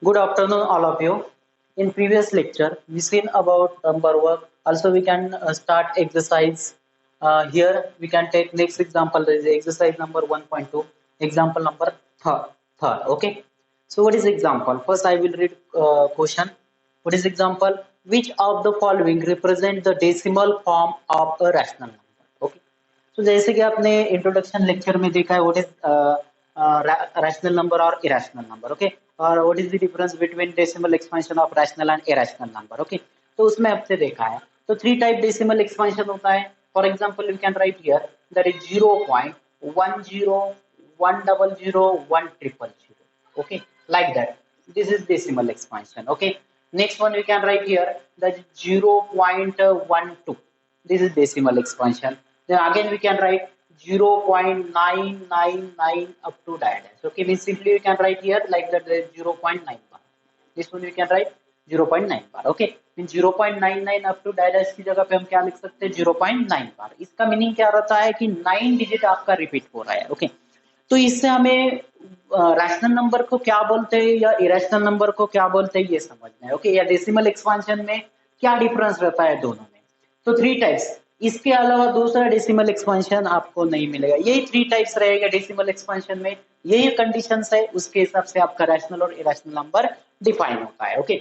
Good afternoon, all of you. In previous lecture, we seen about number work. Also, we can start exercise. Here, we can take next example. There is exercise number 1.2. Example number third. Okay. So, what is example? First, I will read question. What is example? Which of the following represent the decimal form of a rational number? Okay. तो जैसे कि आपने introduction lecture में देखा है what is rational number और irrational number okay और what is the difference between decimal expansion of rational and irrational number okay तो उसमें आपने देखा है तो थ्री टाइप डेसिमल एक्सपेंशन होता है for example you can write here that is 0.10 100 100 okay like that this is decimal expansion okay next one we can write here that is 0.12 this is decimal expansion then again we can write 0.999 up to dash. Okay, means simply we can write here like that there is 0.9 bar. This one we can write 0.9 bar. Okay, means 0.99 up to dash की जगह पे हम क्या लिख सकते हैं 0.9 बार. इसका meaning क्या रहता है कि 9 डिजिट आपका रिपीट हो रहा है. ओके, तो इससे हमें रैशनल नंबर को क्या बोलते हैं या इरेशनल नंबर को क्या बोलते हैं ये समझना है. ओके, या डेसिमल एक्सपेंशन में क्या डिफरेंस रहता है दोनों में. तो थ्री टाइप्स इसके अलावा दूसरा डेसिमल एक्सपेंशन आपको नहीं मिलेगा. यही थ्री टाइप्स रहेगा डेसिमल एक्सपेंशन में. यही कंडीशंस है उसके हिसाब से आपका रैशनल और इरेशनल नंबर डिफाइन होता है. ओके,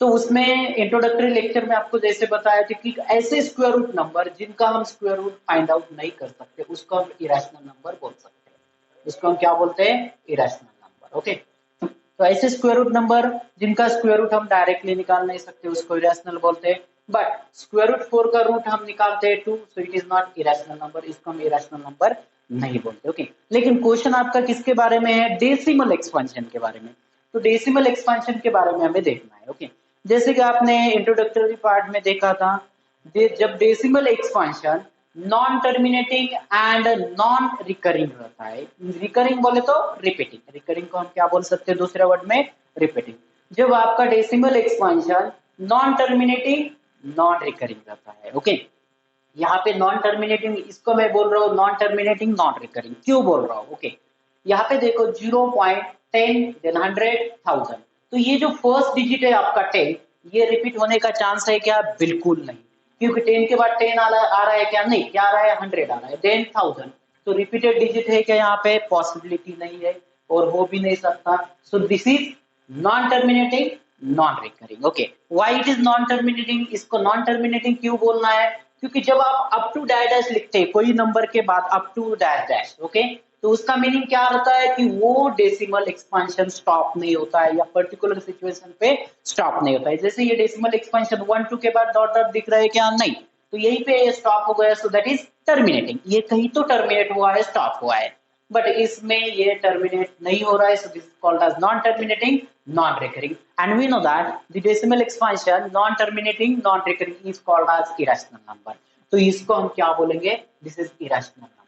तो उसमें इंट्रोडक्टरी लेक्चर में आपको जैसे बताया था कि ऐसे स्क्वायर रूट नंबर जिनका हम स्क्वायर रूट फाइंड आउट नहीं कर सकते उसको हम इरेशनल नंबर बोल सकते हैं. उसको हम क्या बोलते हैं इरेशनल नंबर. ओके, तो ऐसे स्क्वायर रूट नंबर जिनका स्क्वायर रूट हम डायरेक्टली निकाल नहीं सकते उसको इरेशनल बोलते हैं. बट स्क्वायर रूट 4 का रूट हम निकालते हैं 2 so it is not irrational number. इसको हम इरेशनल नंबर नहीं बोलते. ओके, लेकिन क्वेश्चन आपका किसके बारे में है डेसिमल एक्सपेंशन के बारे में. तो डेसिमल एक्सपेंशन के बारे में हमें देखना है. ओके, जैसे कि आपने इंट्रोडक्टरी पार्ट में देखा था जब decimal expansion non terminating and non recurring रहता है. रिकरिंग बोले तो रिपीटिंग. रिकरिंग को हम क्या बोल सकते हैं दूसरे वर्ड में रिपीटिंग. जब आपका decimal expansion non terminating non recurring रहता है. ओके, यहाँ पे नॉन टर्मिनेटिंग इसको मैं बोल रहा हूँ नॉन टर्मिनेटिंग नॉन रिकरिंग क्यों बोल रहा हूँ. ओके, यहाँ पे देखो 0.10 देन 100,000 तो ये जो फर्स्ट डिजिट है आपका 10 ये रिपीट होने का चांस है क्या. बिल्कुल नहीं, क्योंकि 10 के बाद 10 आ रहा है क्या. नहीं, क्या आ रहा है 100 आ रहा है देन 1000 तो रिपीटेड डिजिट है क्या. यहाँ पे पॉसिबिलिटी नहीं है और हो भी नहीं सकता. सो this is non terminating non recurring. Okay, why it is non terminating. इसको नॉन टर्मिनेटिंग क्यों बोलना है क्योंकि जब आप अप टू डैश लिखते हैं कोई नंबर के बाद अप टू डैश ओके तो उसका मीनिंग क्या रहता है कि वो डेसिमल एक्सपेंशन स्टॉप नहीं होता है या पर्टिकुलर सिचुएशन पे स्टॉप नहीं होता है. जैसे ये डेसिमल एक्सपेंशन 1 2 के बाद डॉट डॉट दिख रहा है क्या. नहीं, तो यहीं पे स्टॉप हो गया. So that is terminating. ये कहीं तो टर्मिनेट हुआ है स्टॉप हुआ है बट इसमें ये टर्मिनेट नहीं हो रहा है. So this is called as non terminating non recurring and we know that the decimal expansion non terminating non recurring is called as irrational number. तो इसको हम क्या बोलेंगे दिस इज इरेशनल नंबर.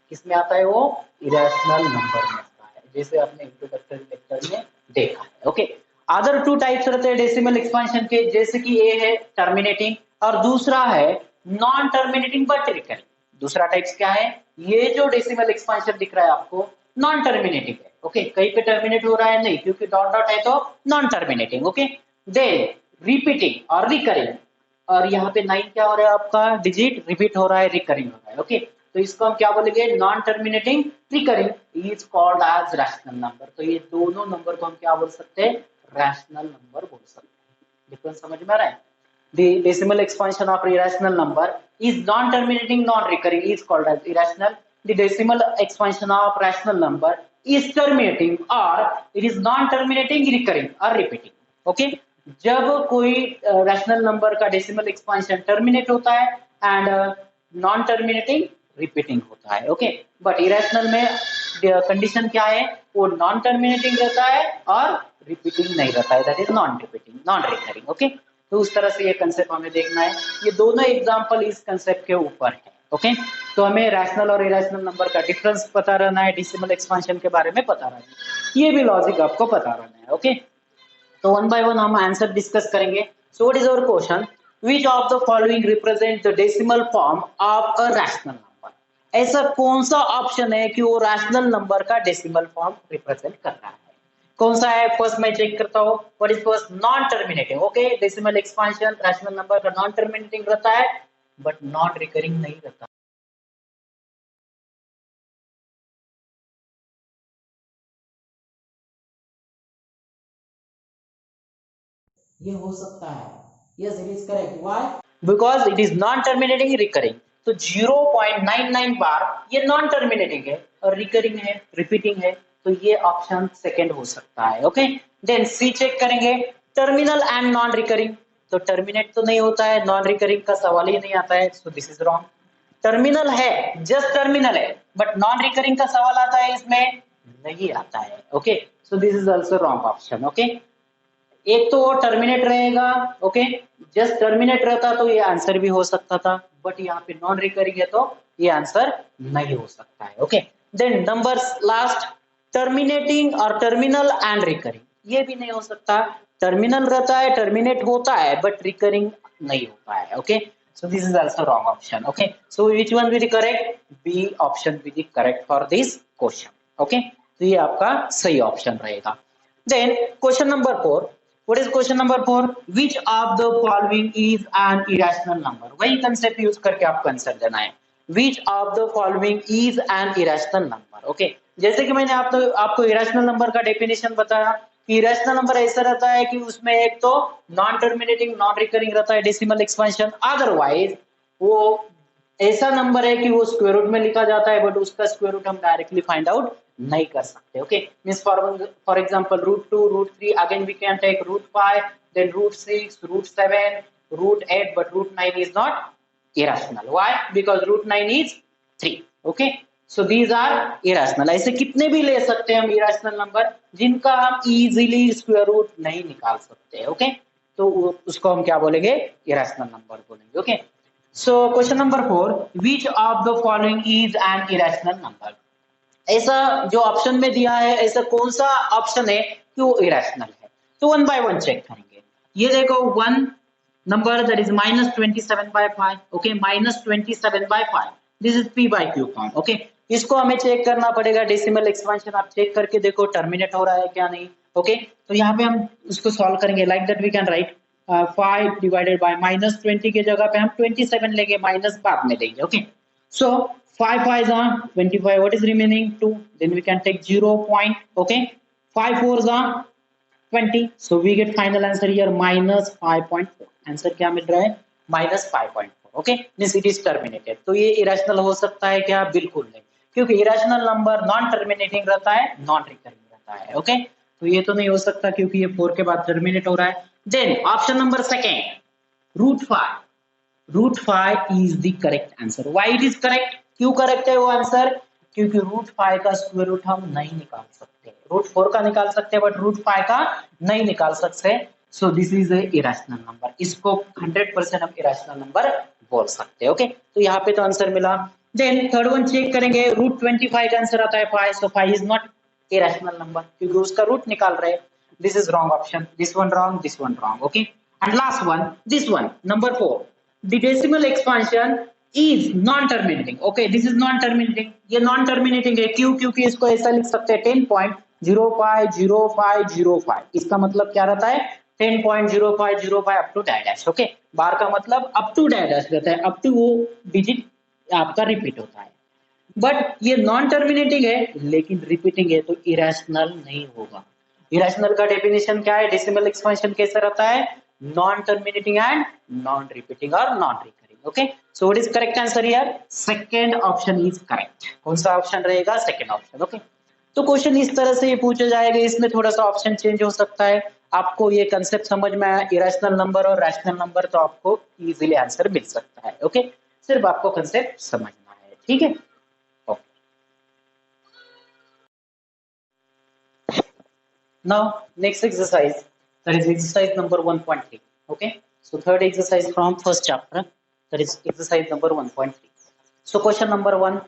किसमें आता है वो इरेशनल नंबर में आता है जैसे आपने इंट्रोडक्टरी लेक्चर में देखा है. ओके, अदर टू टाइप्स रहते हैं डेसिमल एक्सपेंशन के जैसे कि ए है टर्मिनेटिंग और दूसरा है नॉन टर्मिनेटिंग बट रिकरिंग. दूसरा टाइप्स क्या है ये जो डेसिमल एक्सपेंशन दिख रहा है आपको नॉन टर्मिनेटिंग है. ओके, कहीं पे टर्मिनेट हो रहा है नहीं क्योंकि डॉट डॉट है तो non terminating. Okay, then repeating और रिकरिंग और यहाँ पे 9 क्या हो रहा है आपका डिजिट रिपीट हो रहा है रिकरिंग हो रहा है. ओके, तो इसको हम क्या बोलेंगे non terminating recurring is called as rational number. तो ये दोनों नंबर को हम क्या बोल सकते हैं रैशनल नंबर बोल सकते हैं. डिफरेंस समझ में आ रहा है. The decimal expansion of irrational number is non-terminating, non-recurring is called as irrational. The decimal expansion of rational number is terminating or it is non-terminating, recurring or repeating. Okay? जब कोई rational number का decimal expansion terminate होता है and non terminating repeating होता है. Okay, but irrational में condition क्या है वो नॉन टर्मिनेटिंग रहता है और रिपीटिंग नहीं रहता है. That is non repeating non recurring. Okay, तो उस तरह से ये कंसेप्ट हमें देखना है. ये दोनों एग्जांपल इस कंसेप्ट के ऊपर है. ओके, तो हमें रैशनल और इरेशनल नंबर का डिफरेंस पता रहना है, डेसिमल एक्सपेंशन के बारे में पता रहना है, ये भी लॉजिक आपको पता रहना है. ओके, तो वन बाय वन हम आंसर डिस्कस करेंगे. So what is our question which of the following represent the decimal form of a rational number. ऐसा कौन सा ऑप्शन है कि वो रैशनल नंबर का डेसिमल फॉर्म रिप्रेजेंट कर रहा है. कौन सा है फर्स्ट मैं चेक करता हूँ what is first non terminating okay decimal expansion rational number का नॉन टर्मिनेटिंग रहता है बट नॉन रिकरिंग नहीं रहता ये हो सकता है yes it is correct why because it is non terminating recurring तो 0.99 बार ये नॉन टर्मिनेटिंग है और रिकरिंग है रिपीटिंग है तो ये ऑप्शन सेकंड हो सकता है ओके देन सी चेक करेंगे टर्मिनल एंड नॉन रिकरिंग तो टर्मिनेट तो नहीं होता है नॉन रिकरिंग का सवाल ही नहीं आता है so this is wrong terminal है जस्ट टर्मिनल है बट नॉन रिकरिंग का सवाल आता है इसमें नहीं आता है okay so this is also wrong option okay एक तो वो टर्मिनेट रहेगा ओके जस्ट टर्मिनेट रहता तो ये आंसर भी हो सकता था बट यहाँ पे नॉन रिकरिंग है तो ये आंसर नहीं हो सकता है okay then number last terminating और टर्मिनल एंड रिकरिंग ये भी नहीं हो सकता टर्मिनल रहता है टर्मिनेट होता है बट रिकरिंग नहीं होता है okay so this is also wrong option okay so which one will be correct b option will be correct for this question okay तो ये आपका सही ऑप्शन रहेगा then question number 4 what is question number 4 which of the following is an irrational number वही concept use करके आपको answer देना है which of the following is an irrational number okay जैसे कि मैंने आपको irrational number का डेफिनेशन बताया कि irrational number ऐसा रहता है कि उसमें एक तो नॉन टर्मिनेटिंग नॉन रिकरिंग रहता है डेसिमल एक्सपेंशन अदरवाइज वो ऐसा नंबर है कि वो स्क्वायर रूट में लिखा जाता है बट उसका स्क्वायर रूट हम डायरेक्टली फाइंड आउट नहीं कर सकते okay means for example √2 √3 again we can take √5 then √6 √7 √8 but √9 is not irrational why because √9 is 3 okay so these are irrational ऐसे कितने भी ले सकते हैं हम irrational नंबर जिनका हम इजीली स्क्वायर रूट नहीं निकाल सकते ओके तो उसको हम क्या बोलेंगे irrational नंबर बोलेंगे okay so question number 4 which of the following is an irrational number ऐसा जो ऑप्शन में दिया है ऐसा कौन सा ऑप्शन है कि वो इरेशनल है तो वन बाय वन चेक करेंगे ये देखो one number that is -27/5 okay -27/5 this is p by q form okay इसको हमें चेक करना पड़ेगा डेसिमल एक्सपेंशन आप चेक करके देखो टर्मिनेट हो रहा है क्या नहीं ओके तो यहाँ पे हम उसको सॉल्व करेंगे like that we can write 5 divided by -20 के जगह पे हम 27 लेंगे माइनस बाद में लेंगे okay so 5 5s are 25 what is remaining 2 then we can take 0 point okay 5 4s are 20 so we get final answer here -5.4 answer क्या मिल रहा है -5.4 okay means it is terminated तो ये इरेशनल हो सकता है क्या बिल्कुल नहीं क्योंकि इरेशनल नंबर नॉन टर्मिनेटिंग रहता है नॉन रिकरिंग रहता है ओके तो ये तो नहीं हो सकता क्योंकि ये 4 के बाद टर्मिनेट हो रहा है then option number second √5 is the correct answer why it is correct क्यों करेक्ट है वो आंसर क्योंकि √5 का स्क्वायर रूट हम नहीं निकाल सकते √4 का निकाल सकते हैं बट √5 का नहीं निकाल सकते सो दिस इज इरेशनल नंबर इसको 100% हम इरेशनल नंबर बोल सकते हैं ओके तो यहाँ पे तो आंसर मिला देन थर्ड वन चेक करेंगे √25 का आंसर आता है 5 सो 5 इज नॉट इरेशनल नंबर क्योंकि उसका रूट निकाल रहे this is wrong option this one wrong okay and last one this one number 4 the decimal expansion is non terminating okay this is non terminating ये non terminating है क्यों क्योंकि इसको ऐसा लिख सकते हैं 10.050505 इसका मतलब क्या रहता है 10.0505 अप टू डैश ओके बार का मतलब अप टू डैश रहता है अप टू वो डिजिट आपका रिपीट होता है बट ये नॉन टर्मिनेटिंग है लेकिन रिपीटिंग है तो इरेशनल नहीं होगा इरेशनल का डेफिनेशन क्या है डेसिमल एक्सपेंशन कैसा रहता है non terminating and non repeating or non recurring okay so what is correct answer here second option is correct कौन सा ऑप्शन रहेगा सेकंड ऑप्शन ओके तो क्वेश्चन इस तरह से ये पूछा जाएगा इसमें थोड़ा सा ऑप्शन चेंज हो सकता है आपको ये कंसेप्ट समझ में आया इरेशनल नंबर और रैशनल नंबर तो आपको इजीली आंसर मिल सकता है ओके सिर्फ आपको कंसेप्ट समझना है ठीक है now next exercise that is exercise number 1.3 okay so third exercise from first chapter that is exercise number 1.3 so question number 1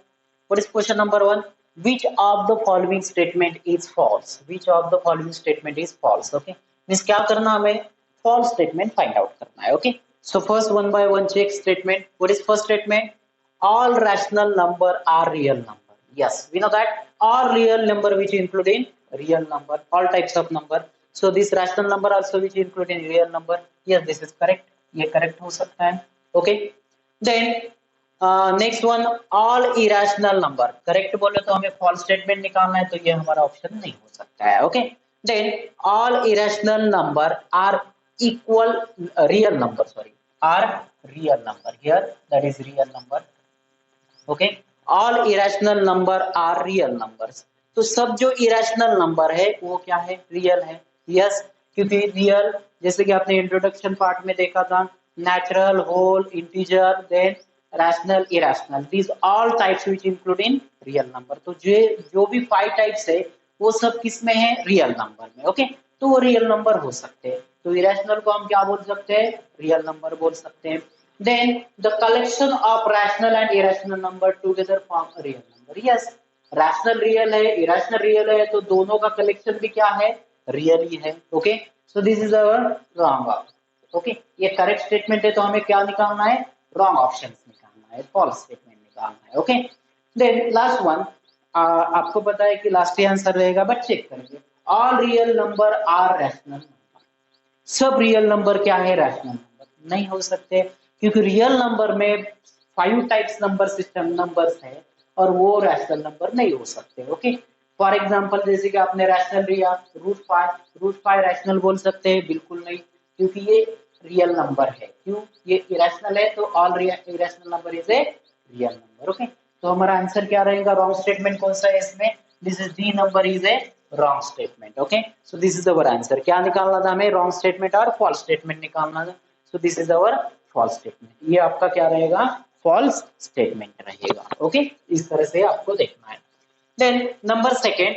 what is question number 1 which of the following statement is false which of the following statement is false okay means क्या करना हमें false statement find out करना है okay so first one by one check statement what is first statement all rational number are real number yes we know that all real number which include in real number, all types of number. So this rational number also which include in real number. Yes, this is correct. ये correct हो सकता है. Okay. Then next one all irrational number. Correct बोले तो हमें false statement निकालना है, तो ये हमारा ऑप्शन नहीं हो सकता है. Okay. Then all irrational number are equal real number, sorry, are real number. Here that is real number. Okay. All irrational number are real numbers. तो सब जो इरेशनल नंबर है वो क्या है? रियल है. यस, क्योंकि रियल जैसे कि आपने इंट्रोडक्शन पार्ट में देखा था, natural, whole, integer, then rational, irrational, these all types which include in real number. तो जो भी 5 टाइप्स है वो सब किस में है? रियल नंबर में. ओके. तो वो रियल नंबर हो सकते हैं. तो इरेशनल को हम क्या बोल सकते हैं? रियल नंबर बोल सकते हैं. Then the collection of rational and irrational number together form a real number. Yes, rational real है, irrational real है, तो दोनों का कलेक्शन भी क्या है? रियल ही है. Okay. So this is our wrong option. Okay. ये करेक्ट स्टेटमेंट है, तो हमें क्या निकालना है? रॉन्ग ऑप्शन निकालना है, फॉल्स स्टेटमेंट निकालना है. ओके. देन लास्ट वन, आपको पता है कि लास्ट ही आंसर रहेगा, बट चेक करेंगे. All real number are rational number. सब रियल नंबर क्या है? रैशनल नंबर नहीं हो सकते, क्योंकि रियल नंबर में 5 टाइप्स नंबर सिस्टम नंबर्स है और वो रैशनल नंबर नहीं हो सकते. ओके. फॉर एग्जांपल जैसे कि आपने रैशनल लिया रूट 5 रैशनल बोल सकते हैं? बिल्कुल नहीं, क्योंकि ये रियल नंबर है. क्यों? ये इरेशनल है, तो all irrational number is a real number. Okay. तो हमारा आंसर क्या रहेगा? रॉन्ग स्टेटमेंट कौन सा है इसमें? This is D number is a wrong statement. Okay. So this is our answer. क्या निकालना था हमें? रॉन्ग स्टेटमेंट और फॉल्स स्टेटमेंट निकालना था. So this is our false statement. ये आपका क्या रहेगा? फॉल्स स्टेटमेंट रहेगा. ओके. इस तरह से आपको देखना है. Then number second,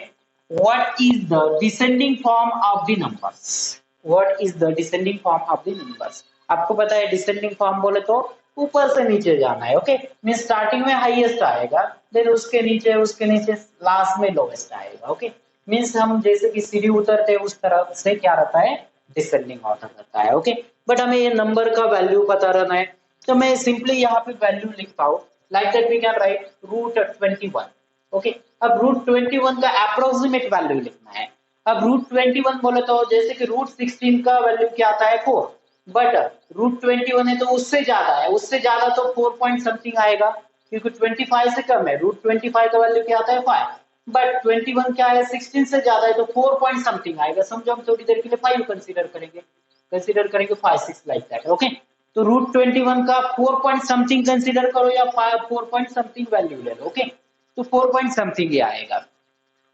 what is the descending form of the numbers? What is the descending form of the numbers? आपको पता है डिसेंडिंग फॉर्म बोले तो ऊपर से नीचे जाना है. ओके. मीन स्टार्टिंग में हाईएस्ट आएगा, देन उसके नीचे लास्ट में लोएस्ट आएगा. ओके. मीन्स हम जैसे कि सीढ़ी उतरते हैं उस तरह से क्या रहता है? डिसेंडिंग ऑर्डर रहता है. ओके. बट हमें ये नंबर का वैल्यू पता रहना है, तो मैं सिंपली यहाँ पे वैल्यू लिखता हूँ. Like that we can write root 21. Okay. अब रूट 21 का अप्रोक्सीमेट वैल्यू लिखना है. अब रूट 21 बोले तो जैसे कि रूट 16 का वैल्यू क्या आता है? 4. बट रूट 21 है तो उससे ज्यादा है, उससे ज्यादा तो 4 पॉइंट समथिंग आएगा, क्योंकि 25 से कम है. रूट 25 का वैल्यू क्या आता है? 5. बट 21 क्या है? 16 से ज्यादा है, तो 4 पॉइंट समथिंग आएगा. समझो हम थोड़ी देर के लिए 5 कंसीडर करेंगे 5 6 लाइक दैट. ओके. तो रूट 21 का 4 पॉइंट समथिंग कंसीडर करो या 4 पॉइंट समथिंग वैल्यू ले लो. ओके. तो 4 पॉइंट समथिंग ये आएगा.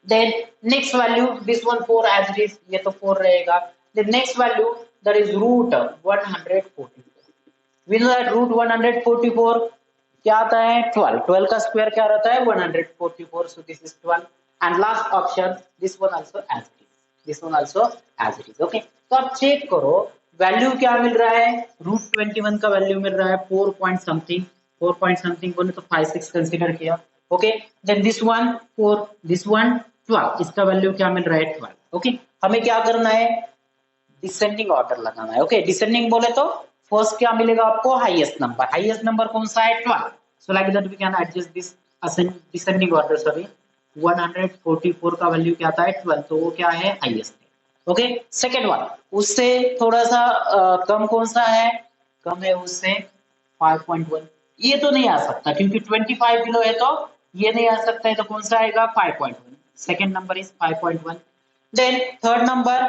Then next value, this one 4 as it is, ये तो 4 रहेगा. The next value that is root 144. We know that root 144 क्या आता है? 12. 12 का स्क्वायर क्या रहता है? 144. So this is 12. And last option, this one also as it is. This one also as it is. Okay. तो आप चेक करो वैल्यू क्या मिल रहा है? रूट 21 का वैल्यू मिल रहा है 4 पॉइंट समथिंग. 4 पॉइंट समथिंग बोले तो 5 6 कंसीडर किया. Okay. Then this one 4, this one 12. इसका वैल्यू क्या मिल रहा है? 12. ओके. हमें क्या करना है? डिसेंडिंग ऑर्डर लगाना है. ओके. डिसेंडिंग बोले तो फर्स्ट क्या मिलेगा आपको? Highest number. हाईएस्ट नंबर कौन सा है? 12. So like that we can adjust this descending order. Sorry, 144 का वैल्यू क्या आता है? 12. तो वो क्या है? हाईएस्ट. ओके. सेकेंड वन, उससे थोड़ा सा कम कौन सा है? कम है उससे 5.1. ये तो नहीं आ सकता क्योंकि 25 किलो है, तो ये नहीं आ सकता है. तो कौन सा आएगा? 5.1. Second number is 5.1. Then third number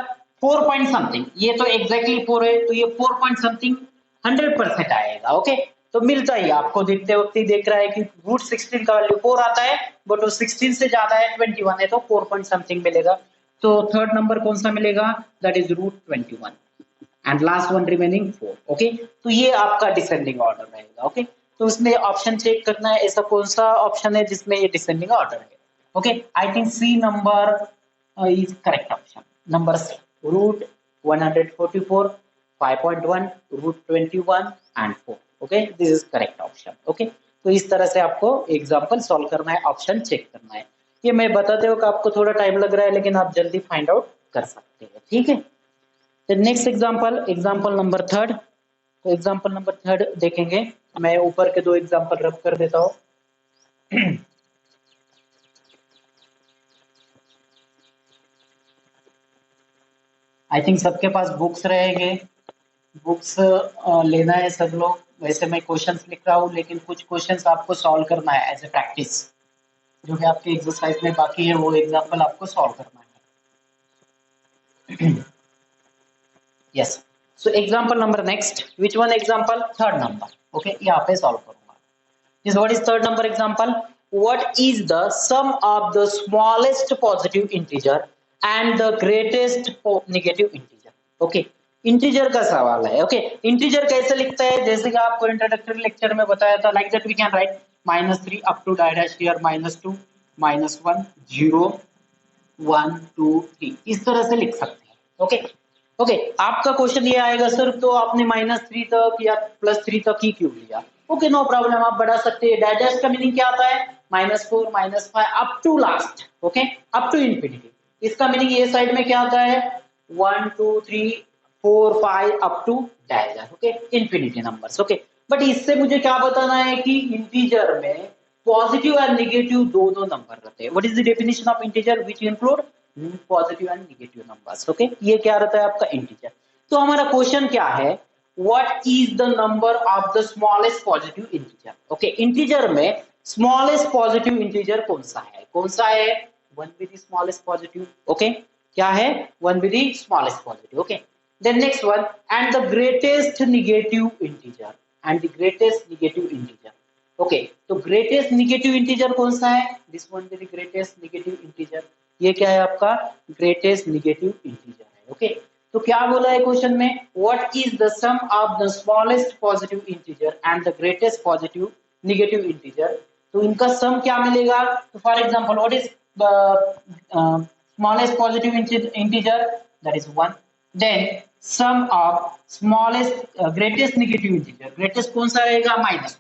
4 point something. ये तो एग्जैक्टली 4 है, तो ये 4 पॉइंट समथिंग 100% आएगा. ओके. तो मिलता ही आपको देखते वक्त ही देख रहा है कि रूट 16 का वैल्यू 4 आता है, बट वो 16 से ज्यादा है, 21 है, तो 4 पॉइंट समथिंग मिलेगा. तो थर्ड नंबर कौन सा मिलेगा? That is root 21. And last one remaining 4. Okay. तो ये आपका डिसेंडिंग ऑर्डर रहेगा. ओके. तो उसमें ऑप्शन चेक करना है ऐसा कौन सा ऑप्शन है जिसमें ये डिसेंडिंग ऑर्डर है. Okay. I think C number is correct option. Number C, root 144, 5.1, root 21 and 4. Okay. This is correct option. Okay. तो इस तरह से आपको एग्जांपल सॉल्व करना है, ऑप्शन चेक करना है. ये मैं बताते हो कि आपको थोड़ा टाइम लग रहा है, लेकिन आप जल्दी फाइंड आउट कर सकते हैं. ठीक है. तो नेक्स्ट एग्जांपल नंबर थर्ड. तो एग्जांपल नंबर थर्ड देखेंगे. मैं ऊपर के 2 एग्जांपल रब कर देता हूँ. आई थिंक सबके पास बुक्स रहेंगे, बुक्स लेना है सब लोग। वैसे मैं क्वेश्चंस लिख रहा हूँ, लेकिन कुछ क्वेश्चंस आपको सॉल्व करना है एज ए प्रैक्टिस। जो भी आपके एक्सरसाइज में बाकी है वो एग्जाम्पल आपको सॉल्व करना है। Yes, so example number next, which one example, third number. Okay, यहाँ पे सॉल्व करूंगा। Is what is third number example? What is the sum of the smallest positive integer and the greatest negative integer? Okay, integer का सवाल है। Okay, integer कैसे लिखता है, जैसे कि आपको इंट्रोडक्टरी लेक्चर में बताया था, like that we can write -3 up to direct here -2 -1 0 1 2 3, इस तरह से लिख सकते हैं। ओके ओके, आपका क्वेश्चन ये आएगा सर तो आपने -3 तक या +3 तक ही क्यों लिया? ओके, नो प्रॉब्लम, आप बढ़ा सकते हैं। डाइजेस्ट का मीनिंग क्या आता है, -4 -5 up to last. Okay, up to infinity. इसका मीनिंग ये साइड में क्या आता है, 1 2 3 4 5 up to digest. Okay, infinity numbers. Okay, but इससे मुझे क्या बताना है कि इंटीजर में पॉजिटिव एंड नेगेटिव दोनों नंबर रहते हैं। What is the definition of integer, which include positive and negative numbers. Okay, ये क्या रहता है आपका इंटीजर। तो हमारा क्वेश्चन क्या है, what is the number of the smallest positive integer. Okay, integer में स्मॉलेस्ट पॉजिटिव इंटीजर कौन सा है, कौन सा है, 1 with the smallest positive. Okay, क्या है, 1 with the smallest positive. Okay, then next one, and the greatest negative integer, and the greatest negative integer. Okay, तो ग्रेटेस्ट नेगेटिव इंटीजर कौन सा है, this one with the greatest negative integer. ये क्या है आपका ग्रेटेस्ट नेगेटिव इंटीजर है। Okay, तो क्या बोला है क्वेश्चन में, what is the sum of the smallest positive integer and the greatest positive negative integer. तो इनका सम क्या मिलेगा, तो for example what is the smallest positive integer, that is 1। Then sum of smallest greatest negative integer, greatest कौन सा रहेगा, -1।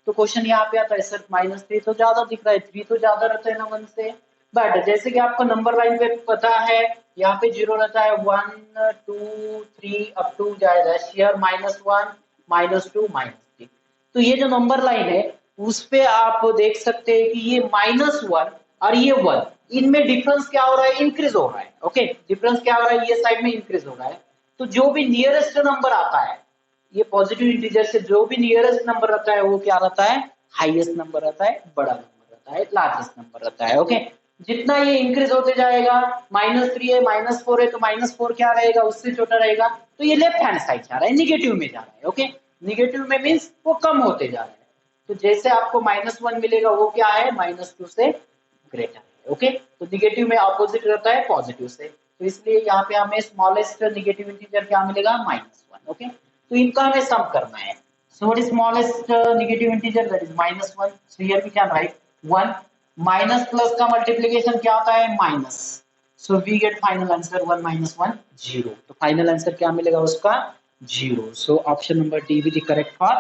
तो question यहाँ पे आता है सर -3 तो ज्यादा दिख रहा है, 3 तो ज्यादा रहता है ना 1 से। बट जैसे कि आपको नंबर लाइन पे पता है, यहाँ पे 0 रहता है, 1 2 3 अप टू जाएगा शेयर -1 -2 -3। तो ये जो नंबर लाइन है उस पे आप देख सकते हैं कि ये -1 और ये 1, इनमें डिफरेंस क्या हो रहा है, इंक्रीज हो रहा है। ओके, डिफरेंस क्या हो रहा है, ये साइड में इंक्रीज हो रहा है। तो जो भी नियरेस्ट नंबर आता है, ये पॉजिटिव इंटीजर से जो भी नियरेस्ट नंबर रहता है वो क्या रहता है, हाईएस्ट नंबर रहता है, बड़ा नंबर रहता है, लार्जेस्ट नंबर रहता है। ओके, जितना ये इंक्रीज होते जाएगा, -3 है -4 है तो -4 क्या रहेगा, उससे छोटा रहेगा। तो ये लेफ्ट हैंड साइड जा रहा है, निगेटिव में जा रहा है। ओके, निगेटिव में मीन्स वो कम होते जा रहा है। तो जैसे आपको -1 मिलेगा वो क्या है, -2 से ग्रेटर है। ओके, तो निगेटिव में ऑपोजिट रहता है पॉजिटिव से, तो इसलिए यहाँ पे हमें स्मॉलेस्ट नेगेटिव इंटीजर क्या मिलेगा, -1। ओके, तो इनका हमें सम करना है। So what is smallest negative integer, that is -1। So here we can write 1, minus plus का मल्टीप्लिकेशन क्या होता है, minus. So we get final answer 1 - 1 0। तो फाइनल आंसर क्या मिलेगा उसका, 0। सो option number D will be correct for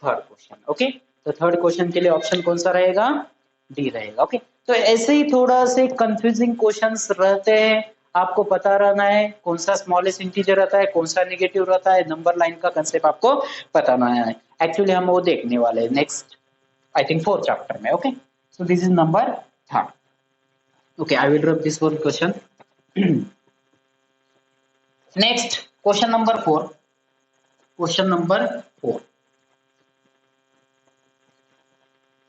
third question. Okay, तो third question के लिए ऑप्शन कौन सा रहेगा, डी रहेगा। ओके, तो ऐसे ही थोड़ा से कंफ्यूजिंग क्वेश्चंस रहते हैं, आपको पता रहना है कौन सा स्मॉलेस्ट इंटीजर रहता है, कौन सा नेगेटिव रहता है, नंबर लाइन का कंसेप्ट आपको बताना है। एक्चुअली हम वो देखने वाले हैं next, I think 4th chapter में। Okay, so this is number 3rd. Okay, I will drop this one question. Next, question number 4. Question number 4.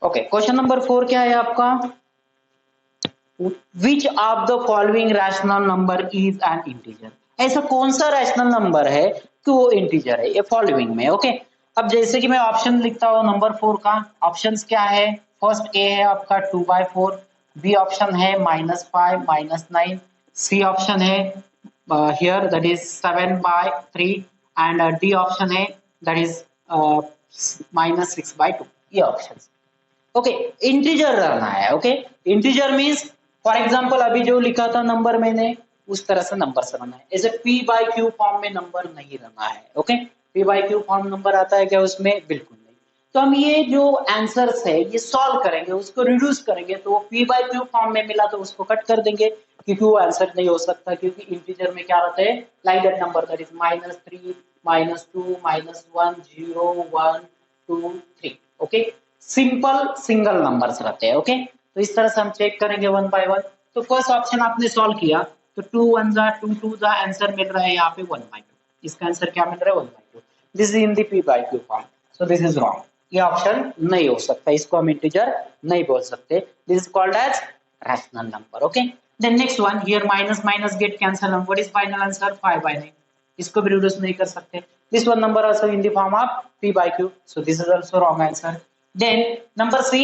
Okay, question number 4 क्या है आपका, Which of the following rational number is an integer? ऐसा कौन सा rational number है कि वो integer है, ये फॉलोइंग में। ओके, अब जैसे कि मैं ऑप्शन लिखता हूँ नंबर 4 का, ऑप्शंस क्या है, फर्स्ट ए है आपका 2/4, बी ऑप्शन है -5 -9, सी ऑप्शन है here that is 7/3 and D option है दैट इज -6/2। ये ऑप्शंस। ओके, इंटीजर रहना है। Okay, integer means for example अभी जो लिखा था नंबर मैंने उस तरह से नंबर से रहना है, ऐसे p/q फॉर्म में नंबर नहीं रहना है। ओके, p/q फॉर्म नंबर आता है क्या उसमें, बिल्कुल नहीं। तो हम ये जो आंसर्स है ये सॉल्व करेंगे, उसको रिड्यूस करेंगे, तो p/q फॉर्म में मिला तो उसको कट कर देंगे क्योंकि वो आंसर नहीं हो सकता, क्योंकि इंटीजर में क्या रहता है, like that number that is -3 -2 -1 0 1 2 3। Okay, simple single numbers रहते हैं। ओके, तो इस तरह से हम चेक करेंगे 1 बाय 1। तो फर्स्ट ऑप्शन आपने सॉल्व किया तो 2 1 जा 2 2 जा आंसर मिल रहा है यहाँ पे 1/2। इसका आंसर क्या मिल रहा है 1/2। This is in the p by q form, so this is wrong. ये ऑप्शन नहीं हो सकता, इसको हम इंटीजर नहीं बोल सकते। This is called as rational number. Okay, then next one, here minus minus get cancel, what is final answer 5/9। इसको भी रिड्यूस नहीं कर सकते। This one number also in the form of p by q, so this is also wrong answer. Then number c,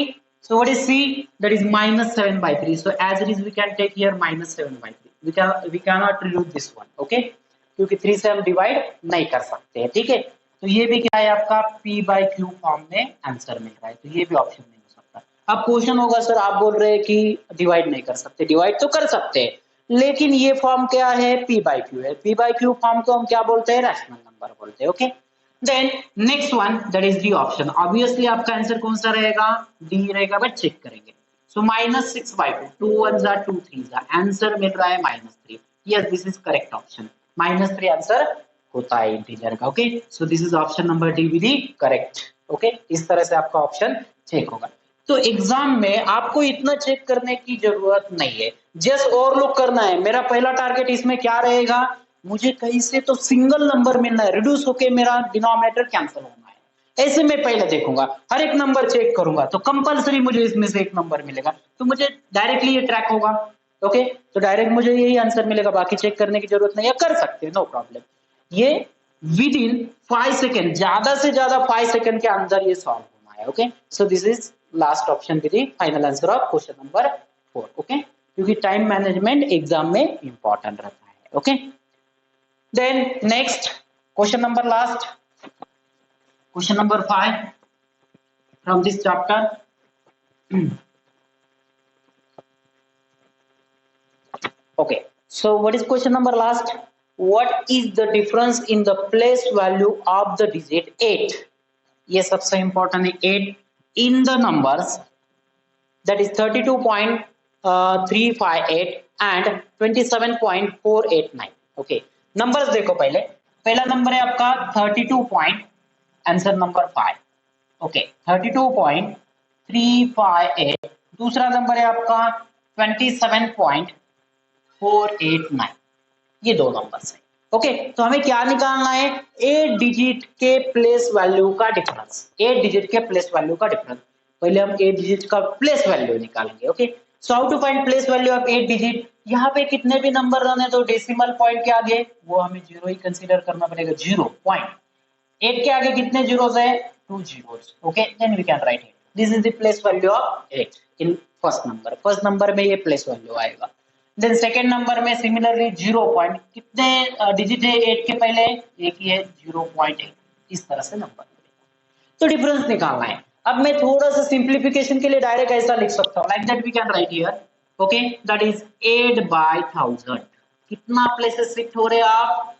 so what is c? That is minus 7/3. So as it is we can take here minus 7/3. We cannot reduce this one, okay, क्योंकि 3 से हम divide नहीं कर सकते हैं। ठीक है, तो ये भी क्या है आपका p by q फॉर्म में आंसर मिल रहा है, तो ये भी ऑप्शन नहीं हो सकता। अब क्वेश्चन होगा सर आप बोल रहे हैं कि डिवाइड नहीं कर सकते, डिवाइड तो कर सकते हैं, लेकिन ये फॉर्म क्या है p by q है। p by q फॉर्म को हम क्या बोलते हैं, रैशनल नंबर बोलते हैं। Okay, then next one, that is D option. Obviously आपका आंसर कौन सा रहेगा, डी रहेगा, बट चेक करेंगे। सो -6/2, 2 1 जा 2 3 जा, आंसर मिल रहा है -3। Yes, this is correct option, -3 answer होता है इंटीजर का। Okay, so this is option number D will be correct. Okay, इस तरह से आपका ऑप्शन चेक होगा। तो एग्जाम में आपको इतना चेक करने की जरूरत नहीं है, जस्ट ओवरलुक करना है। मेरा पहला टारगेट इसमें क्या रहेगा, मुझे कहीं से तो सिंगल नंबर मिलना है, रिड्यूस होके मेरा डिनोमिनेटर कैंसिल होना है। ऐसे मैं पहले देखूंगा, हर एक नंबर चेक करूंगा, तो कंपलसरी मुझे इसमें से एक नंबर मिलेगा, तो मुझे डायरेक्टली ये ट्रैक होगा। ओके, तो डायरेक्ट मुझे यही आंसर मिलेगा, बाकी चेक करने की जरूरत नहीं है, कर सकते हैं, नो प्रॉब्लम। ये विद इन 5 सेकेंड, ज्यादा से ज्यादा 5 सेकेंड के अंदर ये सॉल्व होना है। Okay, so this is last option with the final answer of question number 4। Okay, क्योंकि टाइम मैनेजमेंट एग्जाम में इंपॉर्टेंट रहता है। Okay, then next question number last, question number 5 from this chapter. Okay, so what is question number last, what is the difference in the place value of the digit 8? ये सबसे important है, 8 in the numbers, that is 32.358 and 27.489. okay, numbers देखो, पहला number है आपका 32 point, answer number 5। Okay, 32.358, दूसरा number है आपका 27.489, ये दो नंबर्स है। ओके, तो हमें क्या निकालना है, 8 डिजिट के प्लेस वैल्यू का डिफरेंस, 8 डिजिट के प्लेस वैल्यू का डिफरेंस। पहले हम 8 डिजिट का प्लेस वैल्यू निकालेंगे। Okay, so how to find place value of 8 digit. यहाँ पे कितने भी नंबर रहने तो डेसिमल पॉइंट के आगे वो हमें 0 ही कंसीडर करना पड़ेगा, 0 पॉइंट। 8 के आगे कितने जीरोस है, 2 zeros. Okay, then we can write it, this is the place value of 8 in first number. First number में ये प्लेस वैल्यू आएगा। देन सेकेंड नंबर में सिमिलरली 0 पॉइंट, कितने डिजिट है 8 के पहले, एक ही है 0.8, इस तरह से नंबर। तो डिफरेंस निकालना है। अब मैं थोड़ा सा सिंप्लीफिकेशन के लिए डायरेक्ट ऐसा लिख सकता हूँ, like that we can write here. Okay, that is 8/1000। कितना प्लेसेस शिफ्ट हो रहे हैं आप,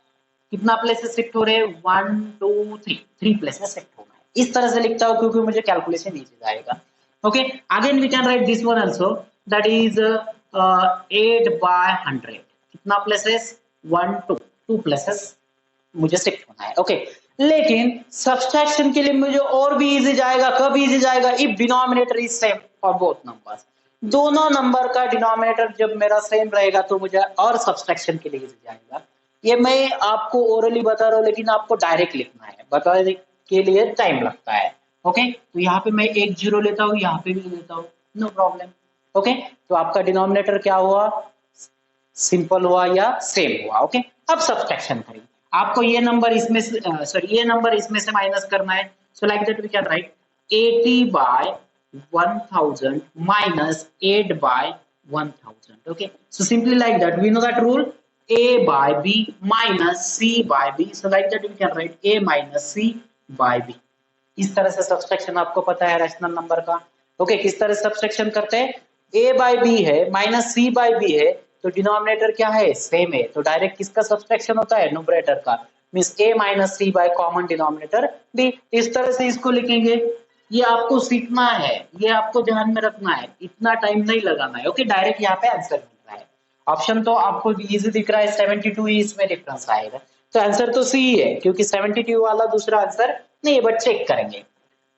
कितना प्लेसेस शिफ्ट हो रहे हैं, 1 2 3, 3 प्लेसेस शिफ्ट होना है। इस तरह से लिखता हूँ क्योंकि मुझे कैलकुलेशन इजी जाएगा। Okay, again we can write this one also, that is 8/100। कितना प्लेसेस, 1 2, 2 प्लेसेस मुझे शिफ्ट होना है। ओके, लेकिन सब्सट्रैक्शन के लिए मुझे और भी इजी जाएगा। कब इजी जाएगा, if denominator is same for both numbers. दोनों नंबर का डिनोमिनेटर जब मेरा सेम रहेगा तो मुझे और सब्सट्रैक्शन के लिए इजी जाएगा। ये मैं आपको ओरली बता रहा हूँ, लेकिन आपको डायरेक्ट लिखना है, बताने के लिए टाइम लगता है। ओके, तो यहाँ पे मैं एक 0 लेता हूँ, यहाँ पे भी लेता हूँ, नो प्रॉब्लम। ओके, तो आपका डिनोमिनेटर क्या हुआ, सिंपल हुआ या सेम हुआ। ओके, अब सब्सट्रैक्शन करेंगे। आपको ये नंबर इसमें से ये नंबर इसमें से माइनस करना है। So like that we can write 80/1000 minus 8/1000. Okay, so simply like that we know that rule, a by b minus c by b. So like that we can write a minus c by b. इस तरह से subtraction आपको पता है rational number का। Okay, किस तरह से सब्सट्रैक्शन करते हैं, a by b है माइनस c by b है, तो डिनोमिनेटर क्या है, सेम है, तो डायरेक्ट किसका सब्सट्रैक्शन होता है, न्यूमरेटर का, means a minus c bye common denominator b। इस तरह से इसको लिखेंगे। ये आपको सीखना है, ये आपको ध्यान में रखना है, इतना टाइम नहीं लगाना है। ओके, डायरेक्ट यहाँ पे आंसर मिल रहा है। ऑप्शन तो आपको इजी दिख रहा है, 72 ही इसमें डिफरेंस आएगा, तो आंसर तो सी ही है, क्योंकि 72 वाला दूसरा आंसर नहीं है, बट चेक करेंगे।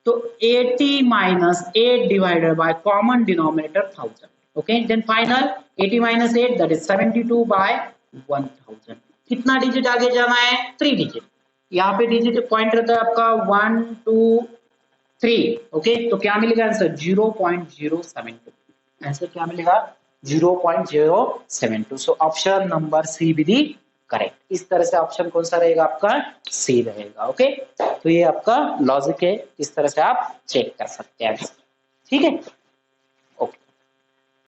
तो 80 minus 8 divided by common denominator 1000, okay then final 80 minus 8 that is 72 by 1000। कितना डिजिट आगे जाना है? 3 डिजिट। यहाँ पे डिजिट पॉइंट रहता है आपका 1 2 3। ओके तो क्या मिलेगा आंसर? 0.072। आंसर क्या मिलेगा? 0.072। So option number C will be correct. इस तरह से ऑप्शन कौन सा रहेगा आपका? सी रहेगा। ओके तो ये आपका लॉजिक है, इस तरह से आप चेक कर सकते हैं। ठीक है।